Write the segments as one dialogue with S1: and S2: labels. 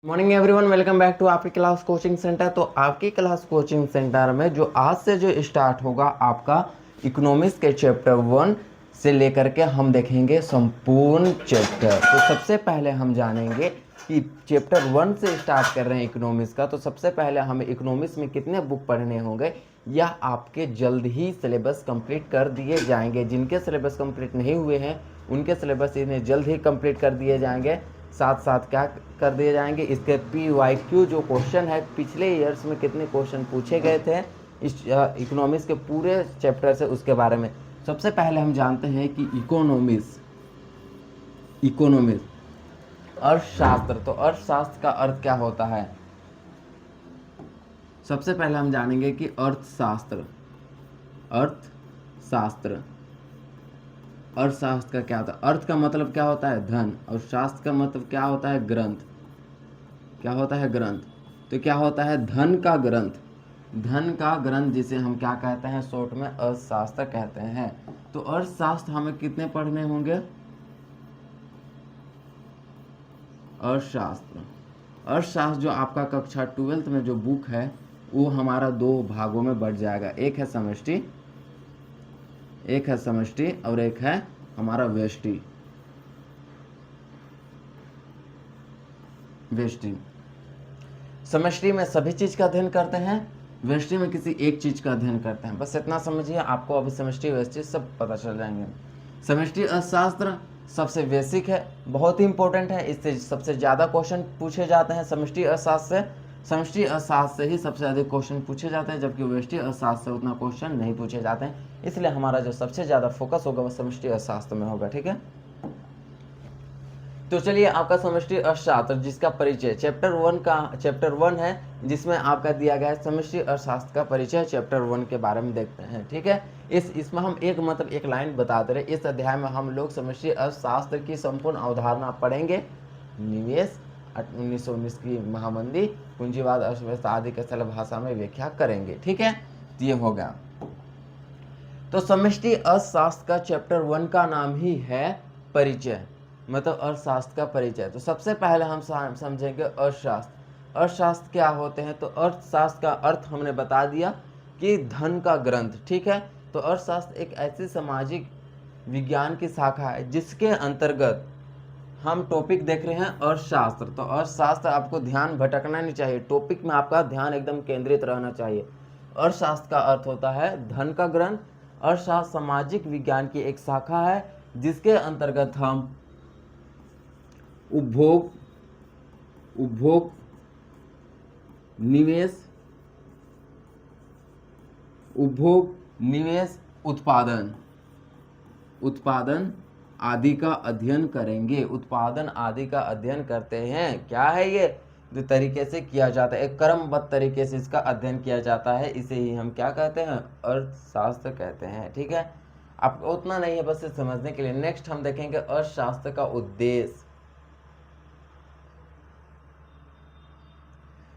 S1: Morning everyone, welcome back to आपकी class coaching centre. तो आपकी क्लास कोचिंग सेंटर में जो आज से जो स्टार्ट होगा आपका इकोनॉमिक्स के चैप्टर 1 से लेकर के हम देखेंगे संपूर्ण चैप्टर। तो सबसे पहले हम जानेंगे कि चैप्टर 1 से स्टार्ट कर रहे हैं इकोनॉमिक्स का। तो सबसे पहले हमें इकोनॉमिक्स में कितने बुक पढ़ने होंगे या आपके जल्द ही सिलेबस कंप्लीट कर दिए जाएंगे। जिनके सिलेबस कंप्लीट नहीं हुए हैं उनके सिलेबस इन्हें जल्द ही कंप्लीट कर दिए जाएंगे। साथ साथ क्या कर दिए जाएंगे, इसके PYQ जो क्वेश्चन है पिछले ईयर्स में कितने क्वेश्चन पूछे गए थे इस इकोनॉमिक्स के पूरे चैप्टर से, उसके बारे में। सबसे पहले हम जानते हैं कि इकोनॉमिक्स अर्थशास्त्र। तो अर्थशास्त्र का अर्थ क्या होता है? सबसे पहले हम जानेंगे कि अर्थशास्त्र अर्थशास्त्र का क्या होता है। अर्थ का मतलब क्या होता है? धन। और शास्त्र का मतलब क्या होता है? ग्रंथ। क्या होता है? ग्रंथ। तो क्या होता है? धन का ग्रंथ। धन का ग्रंथ जिसे हम क्या कहते हैं? शॉर्ट में अर्थशास्त्र कहते हैं। तो अर्थशास्त्र हमें कितने पढ़ने होंगे? अर्थशास्त्र जो आपका कक्षा 12th में जो बुक है वो हमारा 2 भागों में बढ़ जाएगा। एक है समष्टि और एक है हमारा व्यष्टि। समष्टि में सभी चीज का अध्ययन करते हैं, व्यष्टि में किसी एक चीज का अध्ययन करते हैं। बस इतना समझिए, आपको अभी समष्टि व्यष्टि सब पता चल जाएंगे। समष्टि अर्थशास्त्र सबसे बेसिक है, बहुत ही इंपॉर्टेंट है। इससे सबसे ज्यादा क्वेश्चन पूछे जाते हैं। समष्टि अर्थशास्त्र से ही सबसे अधिक क्वेश्चन पूछे जाते हैं, जबकि व्यष्टि अर्थशास्त्र से उतना क्वेश्चन नहीं पूछे जाते हैं। इसलिए हमारा जो सबसे ज्यादा फोकस होगा वो समष्टि अर्थशास्त्र में होगा। ठीक है, तो चलिए आपका समष्टि अर्थशास्त्र जिसका परिचय चैप्टर 1 है, जिसमें आपका दिया गया है समष्टि अर्थशास्त्र का परिचय। चैप्टर 1 के बारे में देखते हैं। ठीक है, इसमें हम एक लाइन बताते रहे। इस अध्याय में हम लोग समष्टि अर्थशास्त्र की संपूर्ण अवधारणा पढ़ेंगे। निवेश, 1919 की महामंदी, पूंजीवाद, अर्थव्यवस्था आदि के सरल भाषा में व्याख्या करेंगे। ठीक है, ये हो गया। तो समष्टि अर्थशास्त्र का चैप्टर 1 का नाम ही है परिचय, मतलब अर्थशास्त्र का परिचय। तो सबसे पहले हम समझेंगे अर्थशास्त्र क्या होते हैं। तो अर्थशास्त्र का अर्थ हमने बता दिया कि धन का ग्रंथ। ठीक है, तो अर्थशास्त्र एक ऐसी सामाजिक विज्ञान की शाखा है जिसके अंतर्गत हम टॉपिक देख रहे हैं अर्थशास्त्र। तो अर्थशास्त्र आपको ध्यान भटकना नहीं चाहिए, टॉपिक में आपका ध्यान एकदम केंद्रित रहना चाहिए। अर्थशास्त्र का अर्थ होता है धन का ग्रंथ। अर्थशास्त्र सामाजिक विज्ञान की एक शाखा है जिसके अंतर्गत हम उपभोग, निवेश, उत्पादन आदि का अध्ययन करेंगे। उत्पादन आदि का अध्ययन करते हैं। क्या है ये? जो तरीके से किया जाता है, एक क्रमबद्ध तरीके से इसका अध्ययन किया जाता है, इसे ही हम क्या कहते हैं? अर्थशास्त्र कहते हैं। ठीक है, आपको उतना नहीं है, बस इसे समझने के लिए। नेक्स्ट हम देखेंगे अर्थशास्त्र का उद्देश्य।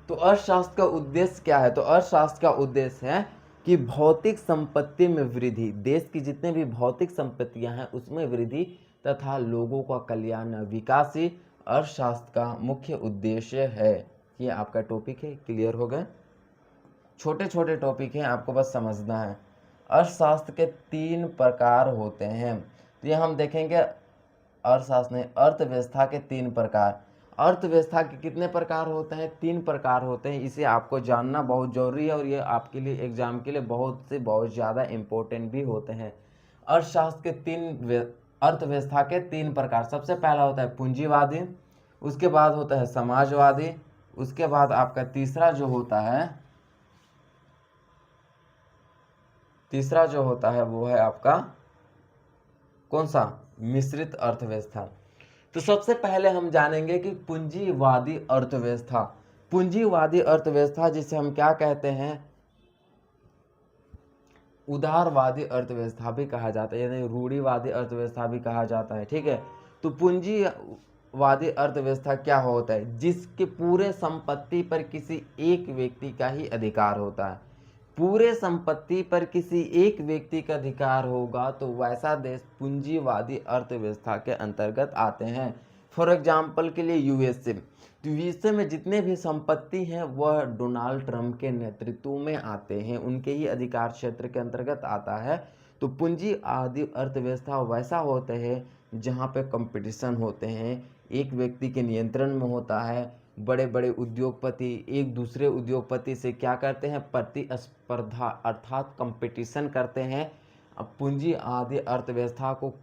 S1: तो अर्थशास्त्र का उद्देश्य क्या है? तो अर्थशास्त्र का उद्देश्य है कि भौतिक संपत्ति में वृद्धि, देश की जितने भी भौतिक संपत्तियां हैं उसमें वृद्धि तथा लोगों का कल्याण, विकास ही अर्थशास्त्र का मुख्य उद्देश्य है। ये आपका टॉपिक है, क्लियर हो गए? छोटे छोटे टॉपिक हैं, आपको बस समझना है। अर्थशास्त्र के 3 प्रकार होते हैं। तो ये हम देखेंगे अर्थशास्त्र में अर्थव्यवस्था के 3 प्रकार। अर्थव्यवस्था के कितने प्रकार होते हैं? 3 प्रकार होते हैं। इसे आपको जानना बहुत जरूरी है और ये आपके लिए एग्जाम के लिए बहुत ज़्यादा इम्पोर्टेंट भी होते हैं। अर्थशास्त्र के अर्थव्यवस्था के 3 प्रकार। सबसे पहला होता है पूंजीवादी, उसके बाद होता है समाजवादी, उसके बाद आपका तीसरा जो होता है वो है आपका कौन सा? मिश्रित अर्थव्यवस्था। तो सबसे पहले हम जानेंगे कि पूंजीवादी अर्थव्यवस्था। पूंजीवादी अर्थव्यवस्था जिसे हम क्या कहते हैं? उदारवादी अर्थव्यवस्था भी कहा जाता है, यानी रूढ़िवादी अर्थव्यवस्था भी कहा जाता है। ठीक है, तो पूंजीवादी अर्थव्यवस्था क्या होता है? जिसके पूरे संपत्ति पर किसी एक व्यक्ति का ही अधिकार होता है। पूरे संपत्ति पर किसी एक व्यक्ति का अधिकार होगा तो वैसा देश पूंजीवादी अर्थव्यवस्था के अंतर्गत आते हैं। फॉर एग्जाम्पल के लिए यूएसए, तो यूएसए में जितने भी संपत्ति हैं वह डोनाल्ड ट्रंप के नेतृत्व में आते हैं, उनके ही अधिकार क्षेत्र के अंतर्गत आता है। तो पूंजी आदि अर्थव्यवस्था वैसा होते हैं जहाँ पे कंपटीशन होते हैं, एक व्यक्ति के नियंत्रण में होता है। बड़े बड़े उद्योगपति एक दूसरे उद्योगपति से क्या करते हैं, प्रतिस्पर्धा अर्थात कंपटीशन करते हैं। अब पूंजी आदि अर्थव्यवस्था को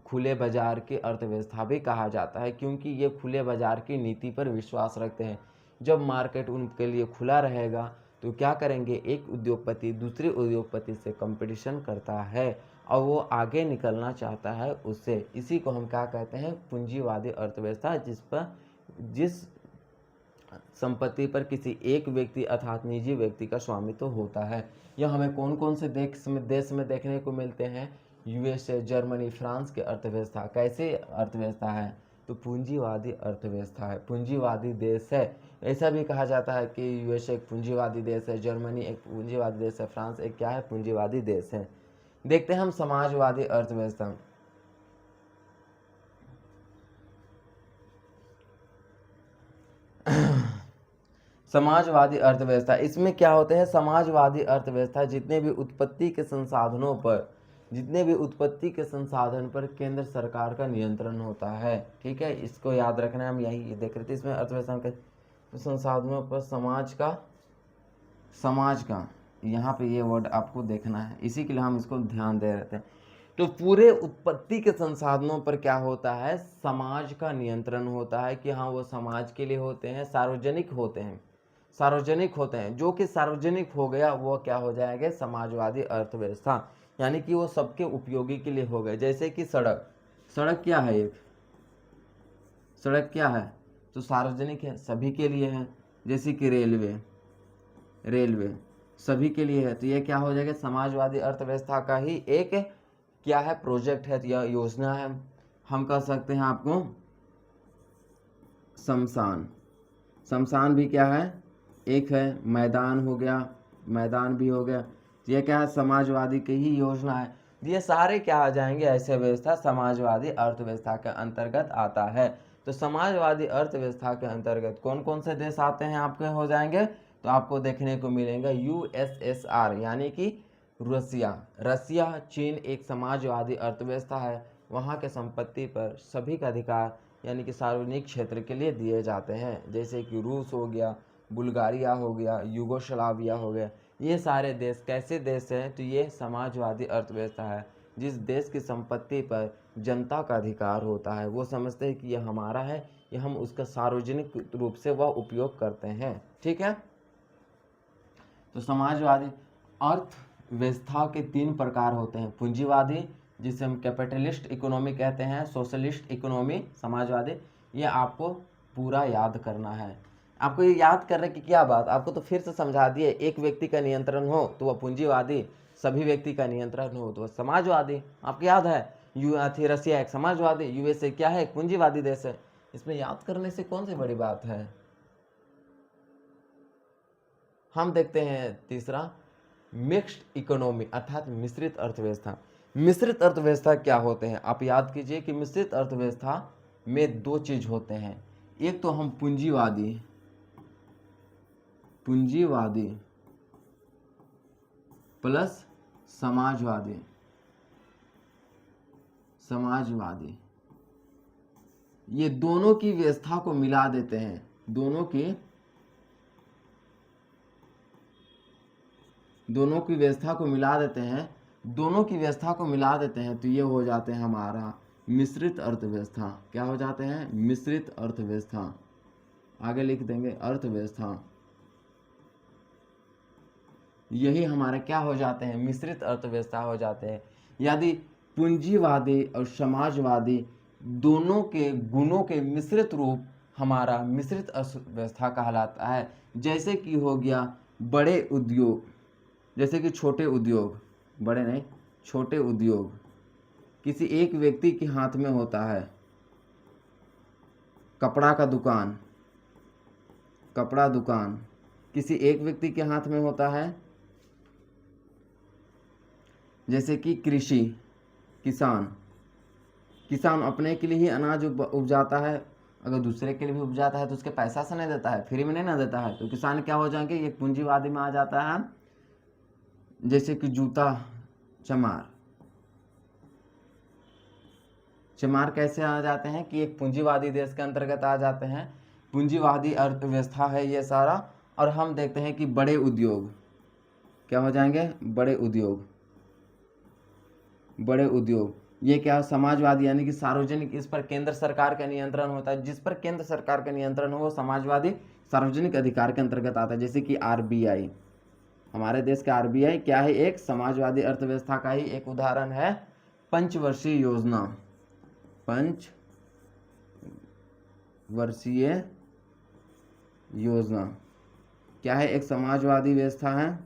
S1: खुले बाजार की अर्थव्यवस्था भी कहा जाता है, क्योंकि ये खुले बाजार की नीति पर विश्वास रखते हैं। जब मार्केट उनके लिए खुला रहेगा तो क्या करेंगे, एक उद्योगपति दूसरे उद्योगपति से कंपटीशन करता है और वो आगे निकलना चाहता है उससे। इसी को हम क्या कहते हैं, पूंजीवादी अर्थव्यवस्था, जिस संपत्ति पर किसी एक व्यक्ति अर्थात निजी व्यक्ति का स्वामित्व होता है। यह हमें कौन कौन से देश में देखने को मिलते हैं, यूएसए, जर्मनी, फ्रांस की अर्थव्यवस्था कैसे अर्थव्यवस्था है, तो पूंजीवादी अर्थव्यवस्था है, पूंजीवादी देश है। ऐसा भी कहा जाता है कि यूएसए एक पूंजीवादी देश है, जर्मनी एक पूंजीवादी देश है, फ्रांस एक क्या है, पूंजीवादी देश है। देखते हैं हम समाजवादी अर्थव्यवस्था। समाजवादी अर्थव्यवस्था, इसमें क्या होते हैं, समाजवादी अर्थव्यवस्था जितने भी उत्पत्ति के संसाधन पर केंद्र सरकार का नियंत्रण होता है। ठीक है, इसको याद रखना है, हम यही देख रहे थे इसमें अर्थव्यवस्था के संसाधनों पर समाज का यहाँ पे ये वर्ड आपको देखना है, इसी के लिए हम इसको ध्यान दे रहे थे। तो पूरे उत्पत्ति के संसाधनों पर क्या होता है, समाज का नियंत्रण होता है कि हाँ वो समाज के लिए होते हैं, सार्वजनिक होते हैं। जो कि सार्वजनिक हो गया वो क्या हो जाएगा, समाजवादी अर्थव्यवस्था, यानी कि वो सबके उपयोगी के लिए हो गए। जैसे कि सड़क क्या है, एक सड़क क्या है, तो सार्वजनिक है, सभी के लिए है। जैसे कि रेलवे सभी के लिए है, तो ये क्या हो जाएगा, समाजवादी अर्थव्यवस्था का ही एक क्या है, प्रोजेक्ट है या योजना है। हम कह सकते हैं आपको शमशान भी क्या है, एक है। मैदान भी हो गया, तो ये क्या है, समाजवादी की ही योजना है। ये सारे क्या आ जाएंगे, ऐसे व्यवस्था समाजवादी अर्थव्यवस्था के अंतर्गत आता है। तो समाजवादी अर्थव्यवस्था के अंतर्गत कौन कौन से देश आते हैं आपके हो जाएंगे, तो आपको देखने को मिलेगा यूएसएसआर यानी कि रसिया, चीन एक समाजवादी अर्थव्यवस्था है। वहाँ के संपत्ति पर सभी का अधिकार यानी कि सार्वजनिक क्षेत्र के लिए दिए जाते हैं। जैसे कि रूस हो गया, बुल्गारिया हो गया, यूगोस्लाविया हो गया, ये सारे देश कैसे देश हैं, तो ये समाजवादी अर्थव्यवस्था है। जिस देश की संपत्ति पर जनता का अधिकार होता है, वो समझते हैं कि यह हमारा है, ये हम उसका सार्वजनिक रूप से वह उपयोग करते हैं। ठीक है, तो समाजवादी अर्थव्यवस्था के 3 प्रकार होते हैं, पूंजीवादी जिसे हम कैपिटलिस्ट इकोनॉमी कहते हैं, सोशलिस्ट इकोनॉमी, समाजवादी। ये आपको पूरा याद करना है। आपको ये याद करने की क्या बात, आपको तो फिर से समझा दिए, एक व्यक्ति का नियंत्रण हो तो वह पूंजीवादी, सभी व्यक्ति का नियंत्रण हो तो वह समाजवादी। आपको याद है रसिया एक समाजवादी, यूएसए क्या है, एक पूंजीवादी देश है। इसमें याद करने से कौन सी बड़ी बात है। हम देखते हैं तीसरा, मिक्स्ड इकोनॉमी अर्थात मिश्रित अर्थव्यवस्था। मिश्रित अर्थव्यवस्था क्या होते हैं, आप याद कीजिए कि मिश्रित अर्थव्यवस्था में 2 चीज होते हैं। एक तो हम पूंजीवादी प्लस समाजवादी, ये दोनों की व्यवस्था को मिला देते हैं, दोनों की व्यवस्था को मिला देते हैं, तो ये हो जाते हैं हमारा मिश्रित अर्थव्यवस्था। क्या हो जाते हैं, मिश्रित अर्थव्यवस्था। आगे लिख देंगे अर्थव्यवस्था, यही हमारे क्या हो जाते हैं, मिश्रित अर्थव्यवस्था हो जाते हैं। यदि पूंजीवादी और समाजवादी दोनों के गुणों के मिश्रित रूप हमारा मिश्रित अर्थव्यवस्था कहलाता है। जैसे कि हो गया बड़े उद्योग, जैसे कि छोटे उद्योग, बड़े नहीं छोटे उद्योग किसी एक व्यक्ति के हाथ में होता है। कपड़ा दुकान किसी एक व्यक्ति के हाथ में होता है। जैसे कि किसान अपने के लिए ही अनाज उपजाता है, अगर दूसरे के लिए भी उपजाता है तो उसके पैसा से नहीं देता है, फ्री में नहीं ना देता है। तो किसान क्या हो जाएंगे, एक पूंजीवादी में आ जाता है। जैसे कि जूता चमार, चमार कैसे आ जाते हैं कि एक पूंजीवादी देश के अंतर्गत आ जाते हैं। पूंजीवादी अर्थव्यवस्था है ये सारा। और हम देखते हैं कि बड़े उद्योग क्या हो जाएंगे, बड़े उद्योग। बड़े उद्योग ये क्या, समाजवादी यानी कि सार्वजनिक, इस पर केंद्र सरकार का नियंत्रण होता है। जिस पर केंद्र सरकार का नियंत्रण हो वो समाजवादी सार्वजनिक अधिकार के अंतर्गत आता है। जैसे कि आरबीआई, हमारे देश का आरबीआई क्या है, एक समाजवादी अर्थव्यवस्था का ही एक उदाहरण है। पंचवर्षीय योजना, पंचवर्षीय योजना क्या है, एक समाजवादी व्यवस्था है,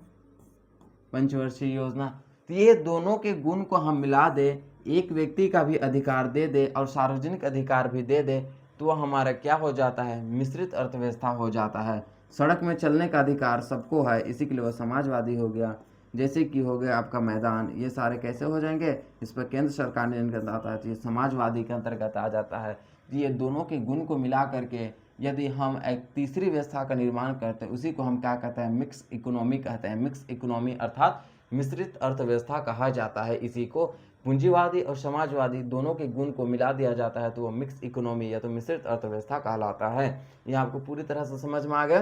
S1: पंचवर्षीय योजना। तो ये दोनों के गुण को हम मिला दे, एक व्यक्ति का भी अधिकार दे दे और सार्वजनिक अधिकार भी दे दे, तो हमारा क्या हो जाता है, मिश्रित अर्थव्यवस्था हो जाता है। सड़क में चलने का अधिकार सबको है, इसी के लिए वह समाजवादी हो गया। जैसे कि हो गया आपका मैदान, ये सारे कैसे हो जाएंगे, इस पर केंद्र सरकार ने नियंत्रण आता है, तो ये समाजवादी के अंतर्गत आ जाता है। ये दोनों के गुण को मिला करके यदि हम एक तीसरी व्यवस्था का निर्माण करते हैं, उसी को हम क्या कहते हैं, मिक्स इकोनॉमी कहते हैं। मिक्स इकोनॉमी अर्थात मिश्रित अर्थव्यवस्था कहा जाता है। इसी को पूंजीवादी और समाजवादी दोनों के गुण को मिला दिया जाता है तो वो मिक्स इकोनॉमी या तो मिश्रित अर्थव्यवस्था कहलाता है। ये आपको पूरी तरह से समझ में आ गया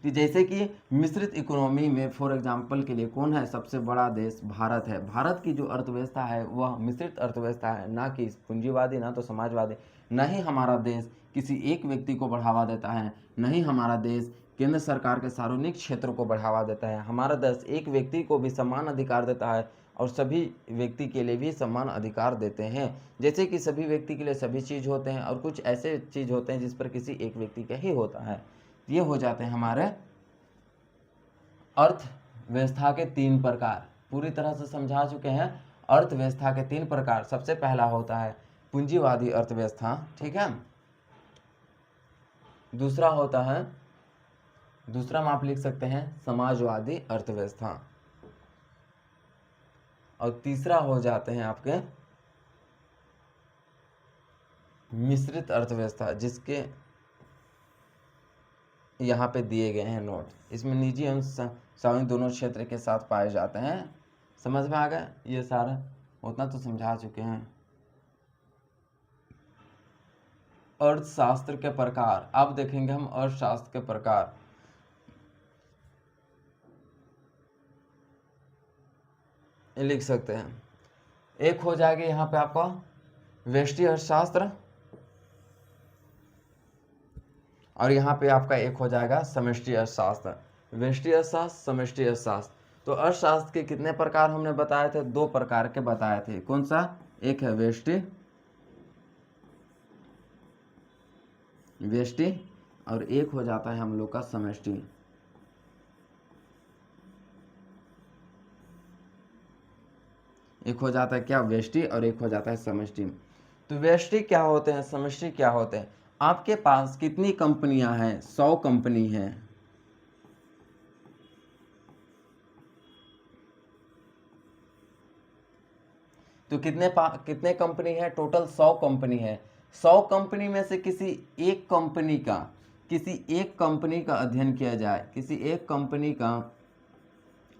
S1: कि जैसे कि मिश्रित इकोनॉमी में फॉर एग्जांपल के लिए कौन है, सबसे बड़ा देश भारत है। भारत की जो अर्थव्यवस्था है वह मिश्रित अर्थव्यवस्था है, ना कि पूंजीवादी ना तो समाजवादी। न ही हमारा देश किसी एक व्यक्ति को बढ़ावा देता है, न ही हमारा देश केंद्र सरकार के सार्वजनिक क्षेत्रों को बढ़ावा देता है। हमारा देश एक व्यक्ति को भी समान अधिकार देता है और सभी व्यक्ति के लिए भी समान अधिकार देते हैं। जैसे कि सभी व्यक्ति के लिए सभी चीज़ होते हैं और कुछ ऐसे चीज़ होते हैं जिस पर किसी एक व्यक्ति का ही होता है। ये हो जाते हैं हमारे अर्थव्यवस्था के तीन प्रकार। पूरी तरह से समझा चुके हैं अर्थव्यवस्था के तीन प्रकार। सबसे पहला होता है पूंजीवादी अर्थव्यवस्था, ठीक है। दूसरा होता है, दूसरा में आप लिख सकते हैं समाजवादी अर्थव्यवस्था। और तीसरा हो जाते हैं आपके मिश्रित अर्थव्यवस्था, जिसके यहाँ पे दिए गए हैं नोट। इसमें निजी एवं सार्वजनिक दोनों क्षेत्र के साथ पाए जाते हैं। समझ में आ गया ये सारा, उतना तो समझा चुके हैं। अर्थशास्त्र के प्रकार, अब देखेंगे हम अर्थशास्त्र के प्रकार। लिख सकते हैं, एक हो जाएगा यहाँ पे आपका व्यष्टि अर्थशास्त्र और यहाँ पे आपका एक हो जाएगा समष्टि अर्थशास्त्र। व्यष्टि अर्थशास्त्र, समष्टि अर्थशास्त्र। तो अर्थशास्त्र के कितने प्रकार हमने बताए थे, दो प्रकार के बताए थे। कौन सा, एक है व्यष्टि, व्यष्टि और एक हो जाता है हम लोग का समष्टि। एक हो जाता है क्या, व्यष्टि और एक हो जाता है समष्टि। तो व्यष्टि क्या होते हैं, समष्टि क्या होते हैं। आपके पास कितनी कंपनियां हैं, 100 कंपनी हैं। तो कितने कंपनी है, टोटल 100 कंपनी है। 100 कंपनी में से किसी एक कंपनी का अध्ययन किया जाए, किसी एक कंपनी का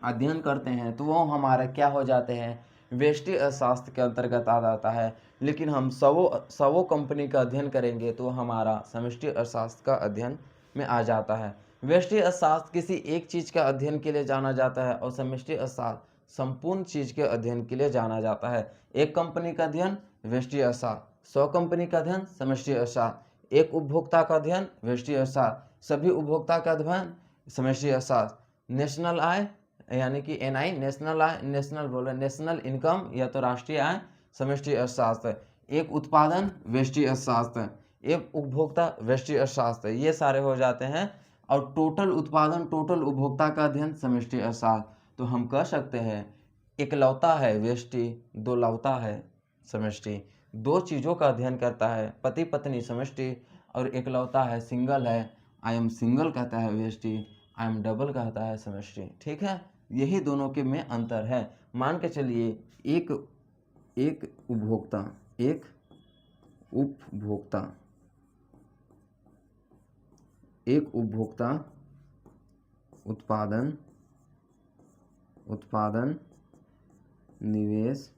S1: अध्ययन करते हैं तो वो हमारा क्या हो जाते हैं, व्यष्टि अर्थशास्त्र के अंतर्गत आ जाता है। लेकिन हम सवों कंपनी का अध्ययन करेंगे तो हमारा समष्टि अर्थशास्त्र का अध्ययन में आ जाता है। व्यष्टि अर्थशास्त्र किसी एक चीज़ का अध्ययन के लिए जाना जाता है और समष्टि अर्थशास्त्र संपूर्ण चीज़ के अध्ययन के लिए जाना जाता है। एक कंपनी का अध्ययन व्यष्टि अर्थशास्त्र, 100 कंपनी का अध्ययन समष्टि अर्थशास्त्र, एक उपभोक्ता का अध्ययन व्यष्टि अर्थशास्त्र, सभी उपभोक्ता का अध्ययन समष्टि अर्थशास्त्र, नेशनल आय यानी कि एनआई, नेशनल आय, नेशनल इनकम या तो राष्ट्रीय आय समष्टि अर्थशास्त्र, एक उत्पादन व्यष्टि अर्थशास्त्र, एक उपभोक्ता व्यष्टि अर्थशास्त्र। ये सारे हो जाते हैं। और टोटल उत्पादन, टोटल उपभोक्ता का अध्ययन समष्टि अर्थशास्त्र। तो हम कह सकते हैं एकलौता है व्यष्टि, दो लौता है समष्टि। दो चीज़ों का अध्ययन करता है, पति पत्नी समष्टि और एकलौता है, सिंगल है, आई एम सिंगल कहता है व्यष्टि, आई एम डबल कहता है समष्टि। ठीक है, यही दोनों के में अंतर है। मान के चलिए एक उपभोक्ता एक उपभोक्ता उत्पादन निवेश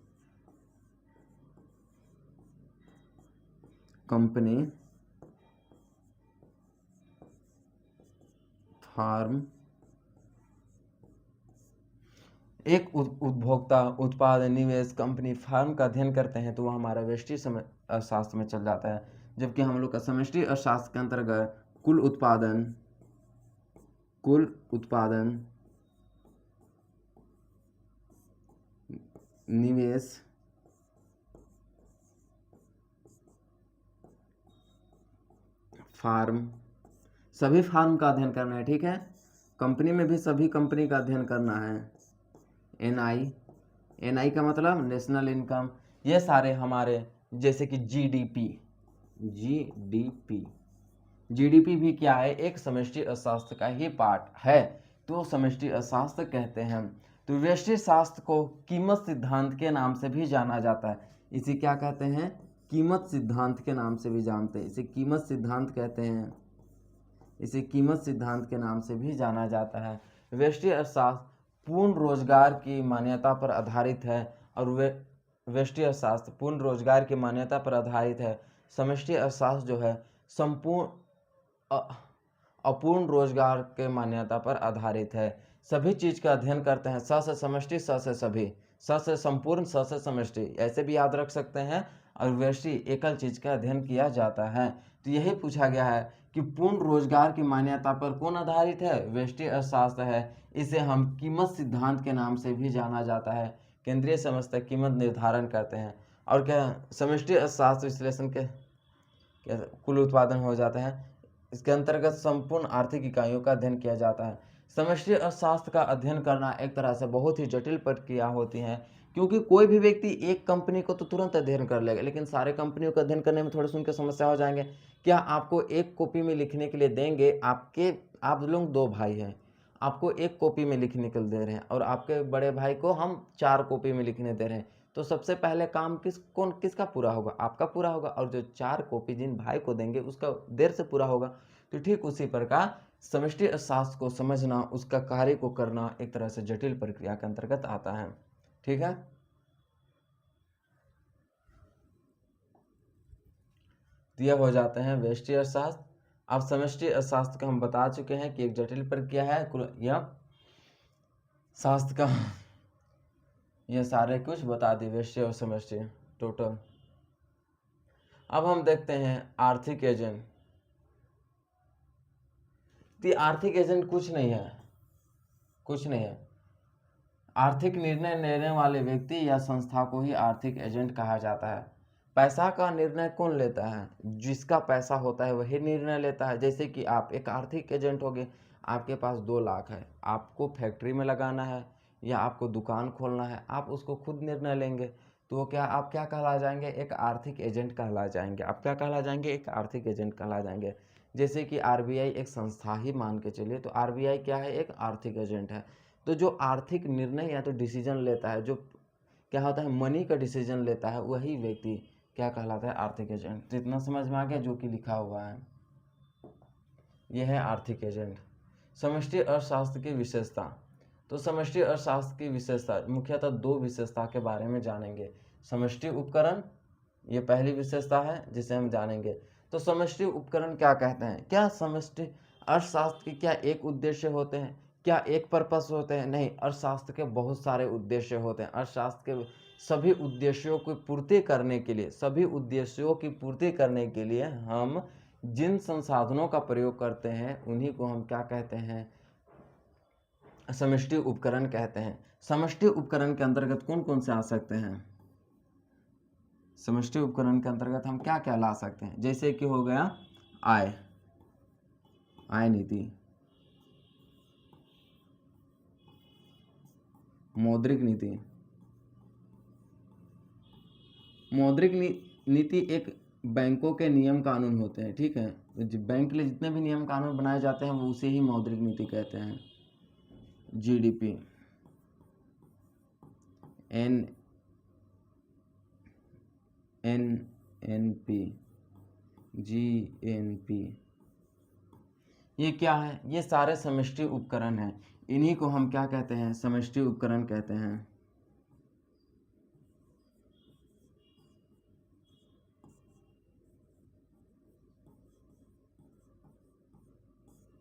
S1: कंपनी फार्म। एक उपभोक्ता उत्पादन निवेश कंपनी फार्म का अध्ययन करते हैं तो वह हमारा व्यष्टि अर्थशास्त्र में चल जाता है। जबकि हम लोग का समष्टि अर्थशास्त्र के अंतर्गत कुल उत्पादन निवेश फार्म, सभी फार्म का अध्ययन करना है। ठीक है, कंपनी में भी सभी कंपनी का अध्ययन करना है। एनआई का मतलब नेशनल इनकम। ये सारे हमारे जैसे कि जीडीपी भी क्या है, एक समष्टि अर्थशास्त्र का ही पार्ट है, तो समष्टि अर्थशास्त्र कहते हैं। तो व्यष्टि शास्त्र को कीमत सिद्धांत के नाम से भी जाना जाता है। इसे क्या कहते हैं, कीमत सिद्धांत के नाम से भी जानते हैं। इसे कीमत सिद्धांत कहते हैं, इसे कीमत सिद्धांत के नाम से भी जाना जाता है। व्यष्टि अर्थशास्त्र पूर्ण रोजगार की मान्यता पर आधारित है और व्यष्टि अर्थशास्त्र पूर्ण रोजगार की मान्यता पर आधारित है। समष्टि अर्थशास्त्र जो है संपूर्ण अपूर्ण रोजगार के मान्यता पर आधारित है। सभी चीज का अध्ययन करते हैं, स से समष्टि, स से सभी, स से संपूर्ण, स से समष्टि, ऐसे भी याद रख सकते हैं। और व्यष्टि एकल चीज का अध्ययन किया जाता है। तो यही पूछा गया है कि पूर्ण रोजगार की मान्यता पर कौन आधारित है, व्यष्टि अर्थशास्त्र है। इसे हम कीमत सिद्धांत के नाम से भी जाना जाता है। केंद्रीय समस्या कीमत निर्धारण करते हैं। और क्या समष्टि अर्थशास्त्र विश्लेषण के कुल उत्पादन हो जाता है। इसके अंतर्गत संपूर्ण आर्थिक इकाइयों का अध्ययन किया जाता है। समष्टि अर्थशास्त्र का अध्ययन करना एक तरह से बहुत ही जटिल प्रक्रिया होती है, क्योंकि कोई भी व्यक्ति एक कंपनी को तो तुरंत अध्ययन कर लेगा, लेकिन सारे कंपनियों का अध्ययन करने में थोड़े सुन के समस्या हो जाएंगे। क्या आपको एक कॉपी में लिखने के लिए देंगे, आप लोग 2 भाई हैं, आपको एक कॉपी में लिखने के लिए दे रहे हैं और आपके बड़े भाई को हम 4 कॉपी में लिखने दे रहे हैं, तो सबसे पहले काम किसका पूरा होगा, आपका पूरा होगा। और जो 4 कॉपी जिन भाई को देंगे उसका देर से पूरा होगा। तो ठीक उसी प्रकार समष्टि अर्थशास्त्र को समझना, उसका कार्य को करना एक तरह से जटिल प्रक्रिया के अंतर्गत आता है। ठीक है, तो यह हो जाते हैं व्यष्टि अर्थशास्त्र। अब समष्टि अर्थशास्त्र का हम बता चुके हैं कि एक जटिल प्रक्रिया है। यह शास्त्र का ये सारे कुछ बता दिए, व्यष्टि और समष्टि टोटल। अब हम देखते हैं आर्थिक एजेंट। तो आर्थिक एजेंट कुछ नहीं है। आर्थिक निर्णय लेने वाले व्यक्ति या संस्था को ही आर्थिक एजेंट कहा जाता है। पैसा का निर्णय कौन लेता है, जिसका पैसा होता है वही निर्णय लेता है। जैसे कि आप एक आर्थिक एजेंट होगे, आपके पास 2 लाख है, आपको फैक्ट्री में लगाना है या आपको दुकान खोलना है, आप उसको खुद निर्णय लेंगे। तो आप क्या कहला जाएंगे, एक आर्थिक एजेंट कहला जाएंगे। आप क्या कहला जाएंगे, एक आर्थिक एजेंट कहला जाएंगे। जैसे कि आरबीआई एक संस्था ही मान के चलिए, तो आरबीआई क्या है, एक आर्थिक एजेंट है। तो जो आर्थिक निर्णय या तो डिसीजन लेता है, जो क्या होता है मनी का डिसीजन लेता है, वही व्यक्ति क्या कहलाता है, आर्थिक एजेंट। तो इतना समझ में आ गया जो कि लिखा हुआ है, यह है आर्थिक एजेंट। समष्टि अर्थशास्त्र की विशेषता। तो समष्टि अर्थशास्त्र की विशेषता मुख्यतः 2 विशेषता के बारे में जानेंगे। समष्टि उपकरण, ये पहली विशेषता है जिसे हम जानेंगे। तो समष्टि उपकरण क्या कहते हैं, क्या समष्टि अर्थशास्त्र के क्या एक उद्देश्य होते हैं, क्या एक पर्पस होते हैं, नहीं, अर्थशास्त्र के बहुत सारे उद्देश्य होते हैं। अर्थशास्त्र के सभी उद्देश्यों की पूर्ति करने के लिए हम जिन संसाधनों का प्रयोग करते हैं उन्हीं को हम क्या कहते हैं, समष्टि उपकरण कहते हैं। समष्टि उपकरण के अंतर्गत कौन कौन से आ सकते हैं, समष्टि उपकरण के अंतर्गत हम क्या क्या ला सकते हैं, जैसे कि हो गया आय नीति, मौद्रिक नीति एक बैंकों के नियम कानून होते हैं। ठीक है, बैंक के लिए जितने भी नियम कानून बनाए जाते हैं वो उसे ही मौद्रिक नीति कहते हैं। जीडीपी, एनएनपी, जीएनपी, ये क्या है? ये सारे समष्टि उपकरण हैं। इन्हीं को हम क्या कहते हैं? समष्टि उपकरण कहते हैं।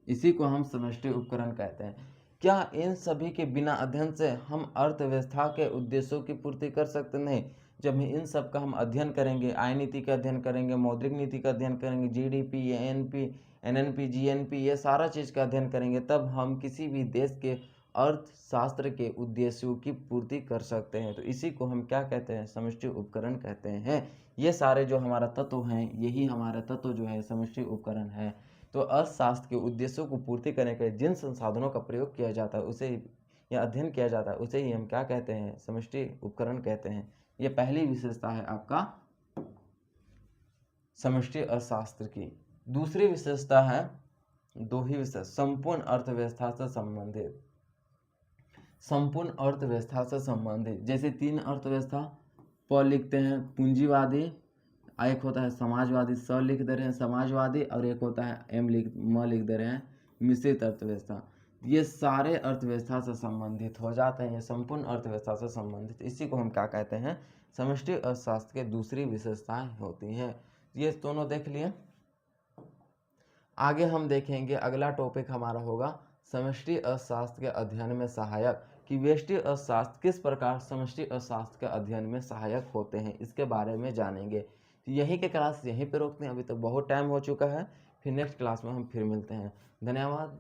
S1: इसी को हम समष्टि उपकरण कहते हैं। क्या इन सभी के बिना अध्ययन से हम अर्थव्यवस्था के उद्देश्यों की पूर्ति कर सकते? नहीं। जब इन सब का हम अध्ययन करेंगे, आय नीति का अध्ययन करेंगे, मौद्रिक नीति का अध्ययन करेंगे, जीडीपी, एएनपी, एनएनपी, जीएनपी, ये सारा चीज़ का अध्ययन करेंगे, तब हम किसी भी देश के अर्थशास्त्र के उद्देश्यों की पूर्ति कर सकते हैं। तो इसी को हम क्या कहते हैं? समष्टि उपकरण कहते हैं। ये सारे जो हमारा तत्व हैं, यही हमारा तत्व जो है समष्टि उपकरण है। तो अर्थशास्त्र के उद्देश्यों को पूर्ति करने के लिए जिन संसाधनों का प्रयोग किया जाता है उसे या अध्ययन किया जाता है उसे ही हम क्या कहते हैं? समष्टि उपकरण कहते हैं। ये पहली विशेषता है आपका समष्टि अर्थशास्त्र की। दूसरी विशेषता है, दो ही विशेषता, संपूर्ण अर्थव्यवस्था से संबंधित। संपूर्ण अर्थव्यवस्था से संबंधित जैसे 3 अर्थव्यवस्था प लिखते हैं पूंजीवादी, एक होता है समाजवादी, स लिख दे रहे हैं समाजवादी, और एक होता है म लिख दे रहे हैं मिश्रित अर्थव्यवस्था। ये सारे अर्थव्यवस्था से संबंधित हो जाते हैं, ये संपूर्ण अर्थव्यवस्था से संबंधित। इसी को हम क्या कहते हैं? समष्टि अर्थशास्त्र के दूसरी विशेषताएं होती हैं। ये दोनों देख लिए। आगे हम देखेंगे, अगला टॉपिक हमारा होगा समष्टि अर्थशास्त्र के अध्ययन में सहायक, कि व्यष्टि अर्थशास्त्र किस प्रकार समष्टि अर्थशास्त्र के अध्ययन में सहायक होते हैं, इसके बारे में जानेंगे। तो यहीं के क्लास यहीं पे रोकते हैं, अभी तो बहुत टाइम हो चुका है। फिर नेक्स्ट क्लास में हम फिर मिलते हैं। धन्यवाद।